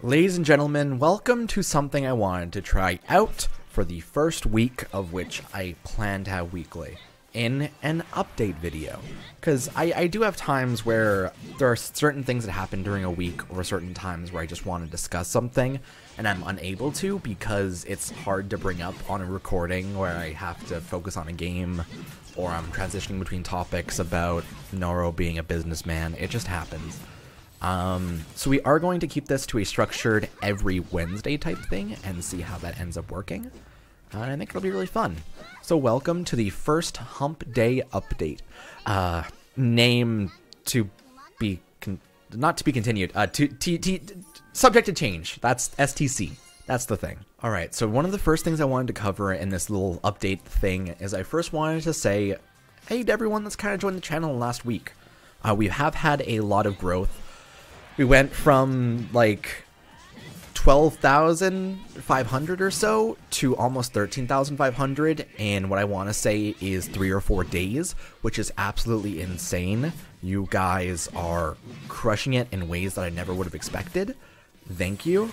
Ladies and gentlemen, welcome to something I wanted to try out for the first week of which I plan to have weekly in an update video. Because I do have times where there are certain things that happen during a week or certain times where I just want to discuss something and I'm unable to because it's hard to bring up on a recording where I have to focus on a game or I'm transitioning between topics about Noro being a businessman. It just happens. So we are going to keep this to a structured every Wednesday type thing and see how that ends up working. And I think it'll be really fun. So welcome to the first Hump Day update. Name to be, not to be continued, subject to change. That's STC. That's the thing. Alright, so one of the first things I wanted to cover in this little update thing is I first wanted to say, hey to everyone that's kind of joined the channel last week. We have had a lot of growth. We went from like 12,500 or so to almost 13,500 in what I want to say is 3 or 4 days, which is absolutely insane. You guys are crushing it in ways that I never would have expected. Thank you.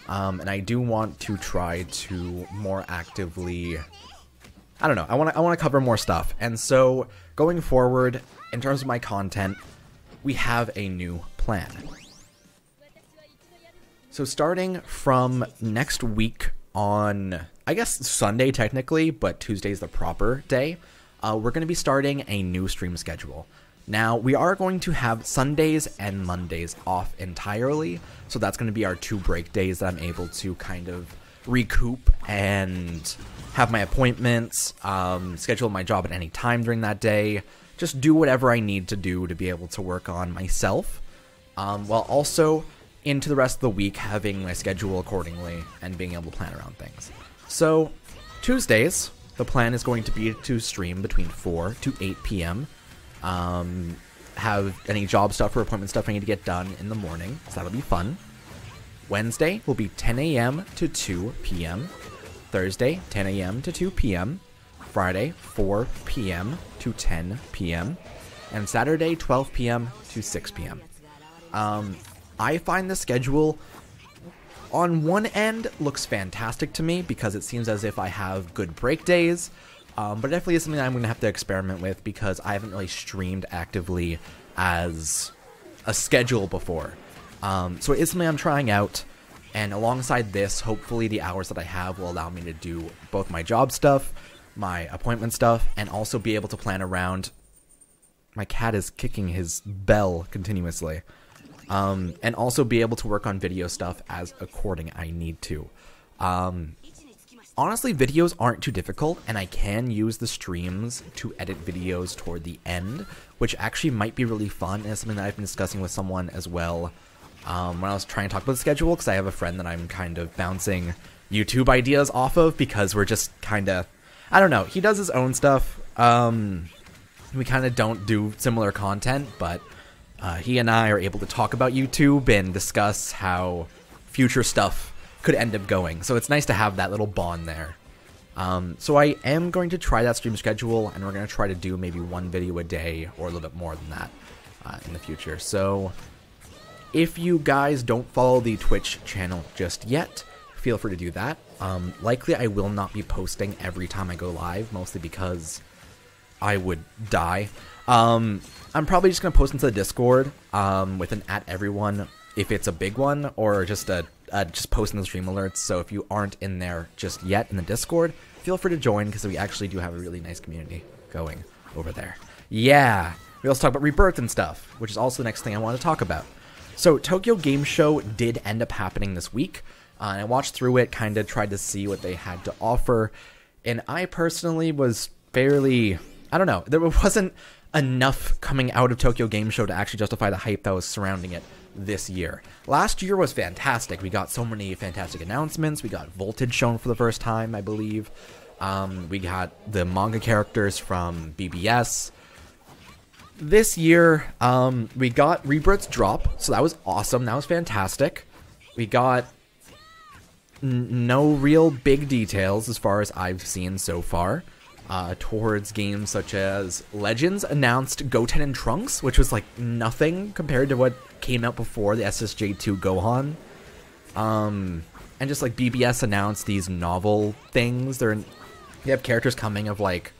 And I do want to try to more actively, I don't know, I want to cover more stuff. And so going forward, in terms of my content, we have a new plan. So starting from next week on, I guess Sunday technically, but Tuesday's the proper day, we're going to be starting a new stream schedule. Now, we are going to have Sundays and Mondays off entirely, so that's going to be our 2 break days that I'm able to kind of recoup and have my appointments, schedule my job at any time during that day, just do whatever I need to do to be able to work on myself, while also into the rest of the week having my schedule accordingly and being able to plan around things. So Tuesdays, the plan is going to be to stream between 4 to 8 p.m. Have any job stuff or appointment stuff I need to get done in the morning, so that'll be fun. Wednesday will be 10 a.m. to 2 p.m. Thursday, 10 a.m. to 2 p.m. Friday, 4 p.m. to 10 p.m. And Saturday, 12 p.m. to 6 p.m. I find the schedule, on one end, looks fantastic to me because it seems as if I have good break days, but it definitely is something I'm going to have to experiment with because I haven't really streamed actively as a schedule before. So it is something I'm trying out, and alongside this, hopefully the hours that I have will allow me to do both my job stuff, my appointment stuff, and also be able to plan around. My cat is kicking his bell continuously. And also be able to work on video stuff as according I need to. Honestly, videos aren't too difficult, and I can use the streams to edit videos toward the end, which actually might be really fun, and it's something that I've been discussing with someone as well when I was trying to talk about the schedule, because I have a friend that I'm kind of bouncing YouTube ideas off of, because we're just kind of, I don't know, he does his own stuff. We kind of don't do similar content, but he and I are able to talk about YouTube and discuss how future stuff could end up going. So it's nice to have that little bond there. So I am going to try that stream schedule, and we're going to try to do maybe 1 video a day or a little bit more than that in the future. So if you guys don't follow the Twitch channel just yet, feel free to do that. Likely I will not be posting every time I go live, mostly because I would die. I'm probably just going to post into the Discord with an @everyone if it's a big one, or just just post in the stream alerts. So if you aren't in there just yet in the Discord, feel free to join because we actually do have a really nice community going over there. Yeah, we also talk about Rebirth and stuff, which is also the next thing I want to talk about. So Tokyo Game Show did end up happening this week, and I watched through it, kind of tried to see what they had to offer, and I personally was fairly, I don't know, there wasn't enough coming out of Tokyo Game Show to actually justify the hype that was surrounding it this year. Last year was fantastic. We got so many fantastic announcements. We got Voltage shown for the first time, I believe. We got the manga characters from BBS. This year, we got Rebirth's drop, so that was awesome. That was fantastic. We got no real big details as far as I've seen so far. Towards games such as Legends announced Goten and Trunks, which was like nothing compared to what came out before the SSJ2 Gohan And just like BBS announced these novel things. They have characters coming of like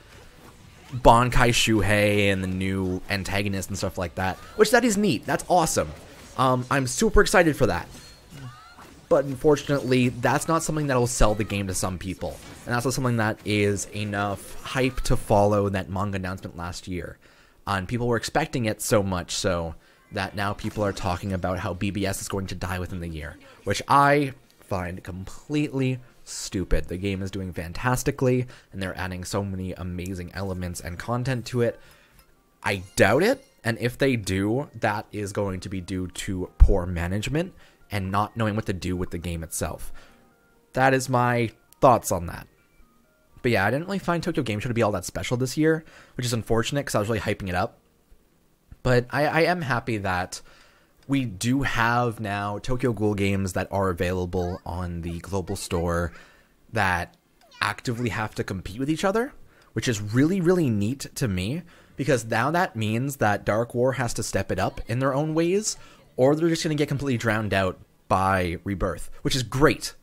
Bankai Shuhei and the new antagonist and stuff like that, which that is neat. That's awesome. I'm super excited for that. But unfortunately, that's not something that will sell the game to some people. And that's not something that is enough hype to follow that manga announcement last year. And people were expecting it so much so that now people are talking about how BBS is going to die within the year, which I find completely stupid. The game is doing fantastically, and they're adding so many amazing elements and content to it. I doubt it, and if they do, that is going to be due to poor management and not knowing what to do with the game itself. That is my thoughts on that. But yeah, I didn't really find Tokyo Game Show to be all that special this year, which is unfortunate because I was really hyping it up. But I am happy that we do have now Tokyo Ghoul games that are available on the global store that actively have to compete with each other, which is really, really neat to me, because now that means that Dark War has to step it up in their own ways, or they're just going to get completely drowned out by Rebirth, which is great,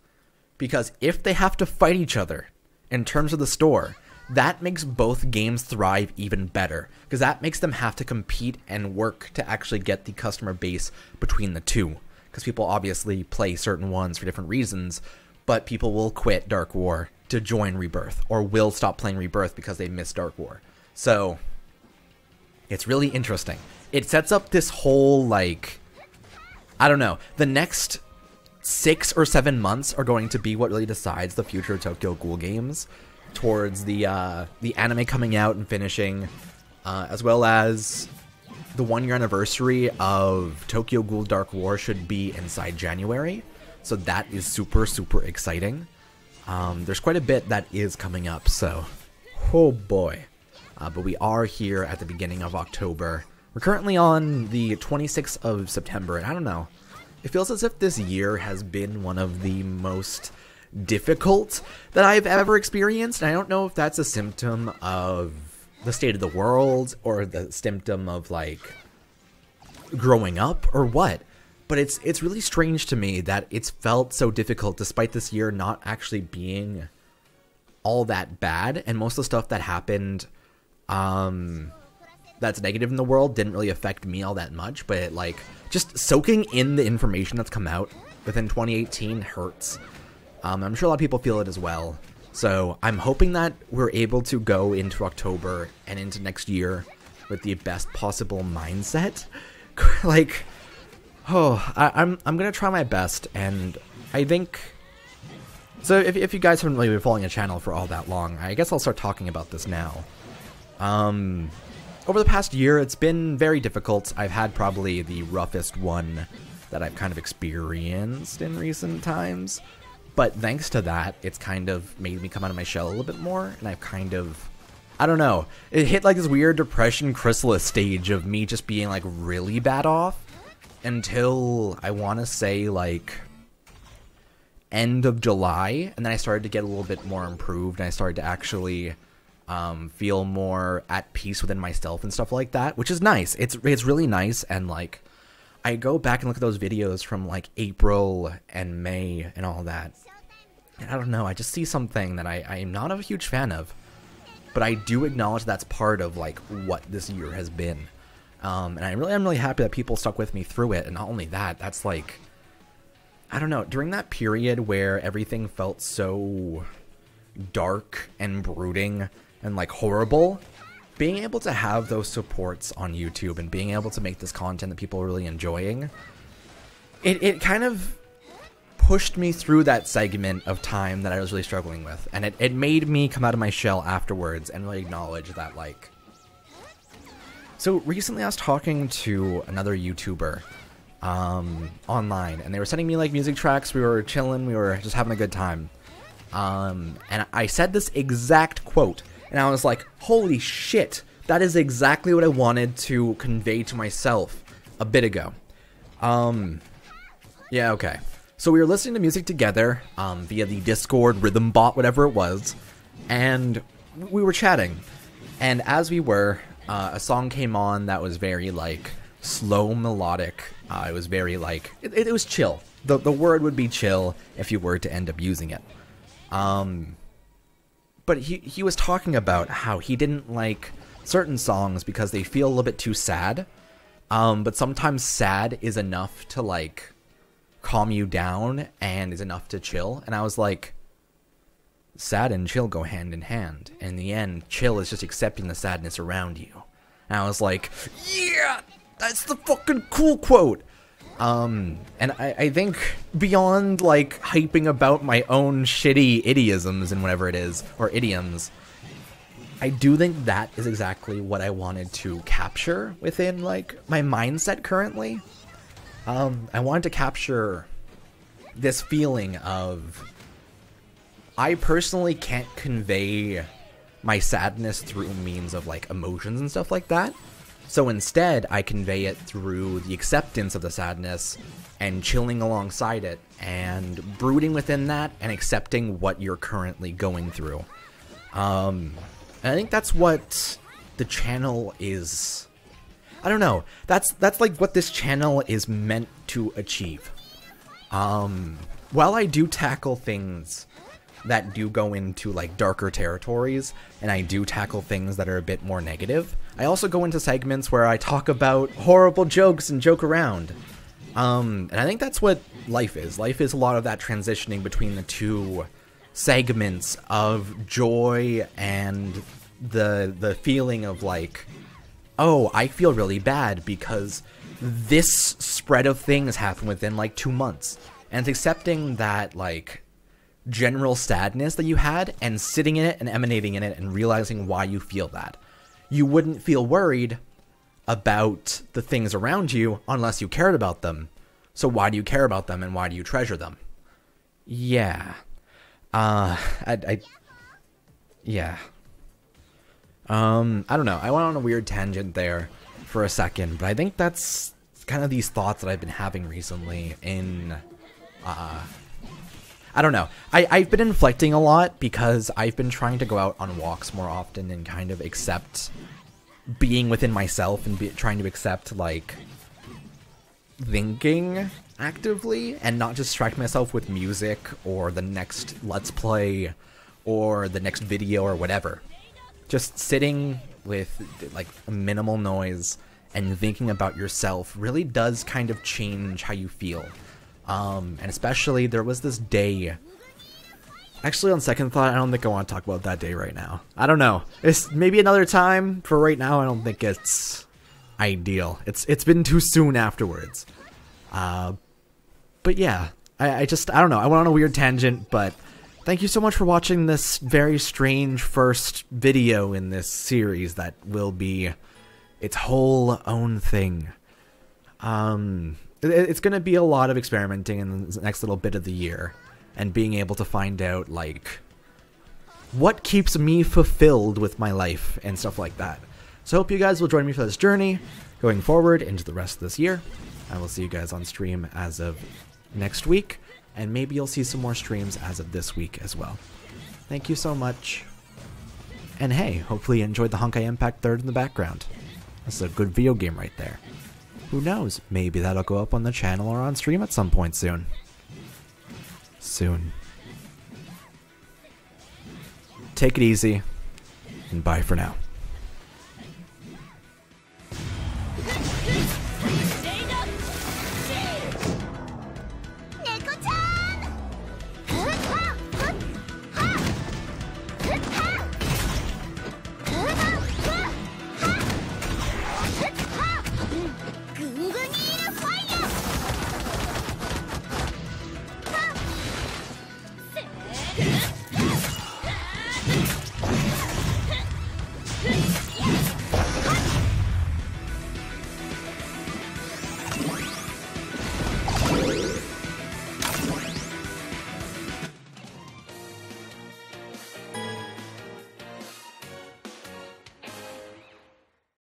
because if they have to fight each other in terms of the store, that makes both games thrive even better, because that makes them have to compete and work to actually get the customer base between the two, because people obviously play certain ones for different reasons, but people will quit Dark War to join Rebirth, or will stop playing Rebirth because they miss Dark War. So it's really interesting. It sets up this whole, like, I don't know, the next 6 or 7 months are going to be what really decides the future of Tokyo Ghoul games, towards the anime coming out and finishing, as well as the 1-year anniversary of Tokyo Ghoul Dark War should be inside January, so that is super, super exciting. There's quite a bit that is coming up, so oh boy. But we are here at the beginning of October. We're currently on the 26th of September, and I don't know, it feels as if this year has been one of the most difficult that I've ever experienced, and I don't know if that's a symptom of the state of the world, or the symptom of, like, growing up, or what, but it's really strange to me that it's felt so difficult despite this year not actually being all that bad, and most of the stuff that happened that's negative in the world didn't really affect me all that much, but like, just soaking in the information that's come out within 2018 hurts. I'm sure a lot of people feel it as well. So I'm hoping that we're able to go into October and into next year with the best possible mindset. Like, I'm gonna try my best, and I think, so if you guys haven't really been following a channel for all that long, I guess I'll start talking about this now. Over the past year, it's been very difficult. I've had probably the roughest one that I've kind of experienced in recent times. But thanks to that, it's kind of made me come out of my shell a little bit more, and I've kind of, I don't know, it hit like this weird depression chrysalis stage of me just being like really bad off until I want to say like end of July, and then I started to get a little bit more improved, and I started to actually feel more at peace within myself and stuff like that, which is nice. It's really nice, and like, I go back and look at those videos from like April and May and all that, and I don't know, I just see something that I am not a huge fan of, but I do acknowledge that's part of like what this year has been, and I'm really happy that people stuck with me through it. And not only that, that's like, I don't know, during that period where everything felt so dark and brooding and like horrible, being able to have those supports on YouTube and being able to make this content that people are really enjoying, it kind of pushed me through that segment of time that I was really struggling with, and it made me come out of my shell afterwards and really acknowledge that, like, so recently I was talking to another YouTuber online, and they were sending me like music tracks. We were chilling, we were just having a good time, and I said this exact quote, and I was like, holy shit, that is exactly what I wanted to convey to myself a bit ago. Yeah, okay. So we were listening to music together via the Discord rhythm bot, whatever it was, and we were chatting. And as we were, a song came on that was very like slow melodic, It was very like, it was chill. The word would be chill if you were to end up using it. But he was talking about how he didn't like certain songs because they feel a little bit too sad. But sometimes sad is enough to like calm you down and is enough to chill. And I was like, sad and chill go hand in hand. And in the end, chill is just accepting the sadness around you. And I was like, yeah, that's the fucking cool quote. And I think beyond like hyping about my own shitty idiosms and whatever it is, or idioms, I do think that is exactly what I wanted to capture within like my mindset currently. I wanted to capture this feeling of, I personally can't convey my sadness through means of like emotions and stuff like that. So instead, I convey it through the acceptance of the sadness and chilling alongside it and brooding within that and accepting what you're currently going through. And I think that's what the channel is. I don't know. That's like what this channel is meant to achieve. While I do tackle things that do go into like darker territories, and I do tackle things that are a bit more negative, I also go into segments where I talk about horrible jokes and joke around. And I think that's what life is. Life is a lot of that transitioning between the two segments of joy and the feeling of like, oh, I feel really bad because this spread of things happened within like 2 months. And it's accepting that like general sadness that you had and sitting in it and emanating in it and realizing why you feel that. You wouldn't feel worried about the things around you unless you cared about them. So why do you care about them and why do you treasure them? Yeah. Yeah. I don't know. I went on a weird tangent there for a second, but I think that's kind of these thoughts that I've been having recently in, I don't know. I've been inflecting a lot because I've been trying to go out on walks more often and kind of accept being within myself and trying to accept, like, thinking actively and not just distract myself with music or the next Let's Play or the next video or whatever. Just sitting with, like, minimal noise and thinking about yourself really does kind of change how you feel. And especially, there was this day. Actually, on second thought, I don't think I want to talk about that day right now. I don't know. It's maybe another time. For right now, I don't think it's ideal. It's been too soon afterwards. But yeah, I don't know. I went on a weird tangent, but thank you so much for watching this very strange first video in this series that will be its whole own thing. It's going to be a lot of experimenting in the next little bit of the year and being able to find out, like, what keeps me fulfilled with my life and stuff like that. So I hope you guys will join me for this journey going forward into the rest of this year. I will see you guys on stream as of next week, and maybe you'll see some more streams as of this week as well. Thank you so much. And hey, hopefully you enjoyed the Honkai Impact 3rd in the background. That's a good video game right there. Who knows, maybe that'll go up on the channel or on stream at some point soon. Take it easy, and bye for now.